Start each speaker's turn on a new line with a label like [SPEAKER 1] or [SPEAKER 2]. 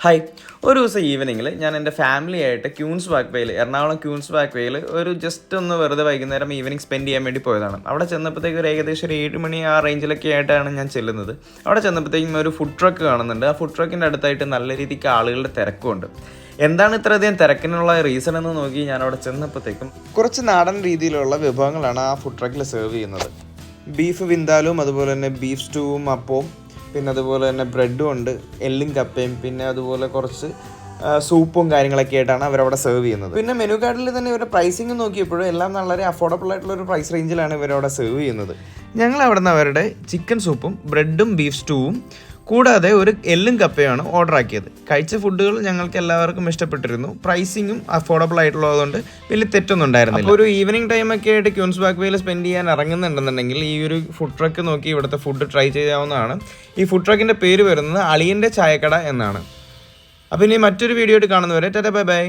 [SPEAKER 1] Hi, ഒരു ദിവസം ഈവനിങ്ങിൽ ഞാൻ എൻ്റെ ഫാമിലിയായിട്ട് ക്യൂൻസ് വാക്ക് വേയിൽ എറണാകുളം ക്യൂൻസ് വാക്ക് വേയിൽ ഒരു ജസ്റ്റ് ഒന്ന് വെറുതെ വൈകുന്നേരം ഈവനിങ് സ്പെൻഡ് ചെയ്യാൻ വേണ്ടി പോയതാണ്. അവിടെ ചെന്നപ്പോഴത്തേക്ക് ഒരു ഏകദേശം ഒരു 7 മണി ആ റേഞ്ചിലൊക്കെ ആയിട്ടാണ് ഞാൻ ചെല്ലുന്നത്. അവിടെ ചെന്നപ്പോഴത്തേക്കും ഒരു ഫുഡ് ട്രക്ക് കാണുന്നുണ്ട്. ആ ഫുഡ് ട്രക്കിൻ്റെ അടുത്തായിട്ട് നല്ല രീതിക്ക് ആളുകളുടെ തിരക്കുമുണ്ട്. എന്താണ് ഇത്രയധികം തിരക്കിനുള്ള റീസൺ എന്ന് നോക്കി ഞാൻ അവിടെ ചെന്നപ്പോഴത്തേക്കും കുറച്ച് നാടൻ രീതിയിലുള്ള വിഭവങ്ങളാണ് ആ ഫുഡ് ട്രക്കിൽ സെർവ് ചെയ്യുന്നത്. ബീഫ് വിന്താലും അതുപോലെ തന്നെ ബീഫ് സ്റ്റൂവും അപ്പവും പിന്നെ അതുപോലെ തന്നെ ബ്രെഡും ഉണ്ട്, എല്ലും കപ്പയും, പിന്നെ അതുപോലെ കുറച്ച് സൂപ്പും കാര്യങ്ങളൊക്കെ ആയിട്ടാണ് അവരവിടെ സെർവ് ചെയ്യുന്നത്. പിന്നെ മെനു കാർഡിൽ തന്നെ ഇവരുടെ പ്രൈസിങ് നോക്കിയപ്പോഴും എല്ലാം വളരെ അഫോർഡബിൾ ആയിട്ടുള്ളൊരു പ്രൈസ് റേഞ്ചിലാണ് ഇവരവിടെ സെർവ് ചെയ്യുന്നത്. ഞങ്ങൾ അവിടെ നിന്ന് അവരുടെ ചിക്കൻ സൂപ്പും ബ്രെഡും ബീഫ് സ്റ്റൂവും കൂടാതെ ഒരു എല്ലും കപ്പയാണ് ഓർഡർ ആക്കിയത്. കഴിച്ച ഫുഡുകൾ ഞങ്ങൾക്ക് എല്ലാവർക്കും ഇഷ്ടപ്പെട്ടിരുന്നു. പ്രൈസിങ്ങും അഫോർഡബിൾ ആയിട്ടുള്ളതുകൊണ്ട് വലിയ തെറ്റൊന്നും ഉണ്ടായിരുന്നില്ല. അപ്പോൾ ഒരു ഈവനിങ് ടൈമൊക്കെ ആയിട്ട് ക്യൂൻസ് വാക്ക് വേയിൽ സ്പെൻഡ് ചെയ്യാൻ ഇറങ്ങുന്നുണ്ടെന്നുണ്ടെങ്കിൽ ഈ ഒരു ഫുഡ് ട്രക്ക് നോക്കി ഇവിടുത്തെ ഫുഡ് ട്രൈ ചെയ്യാവുന്നതാണ്. ഈ ഫുഡ് ട്രക്കിൻ്റെ പേര് വരുന്നത് അളിയൻ്റെ ചായക്കട എന്നാണ്. അപ്പോൾ ഇനി മറ്റൊരു വീഡിയോ ആയിട്ട് കാണുന്നവരെ ടാറ്റാ ബൈ ബൈ.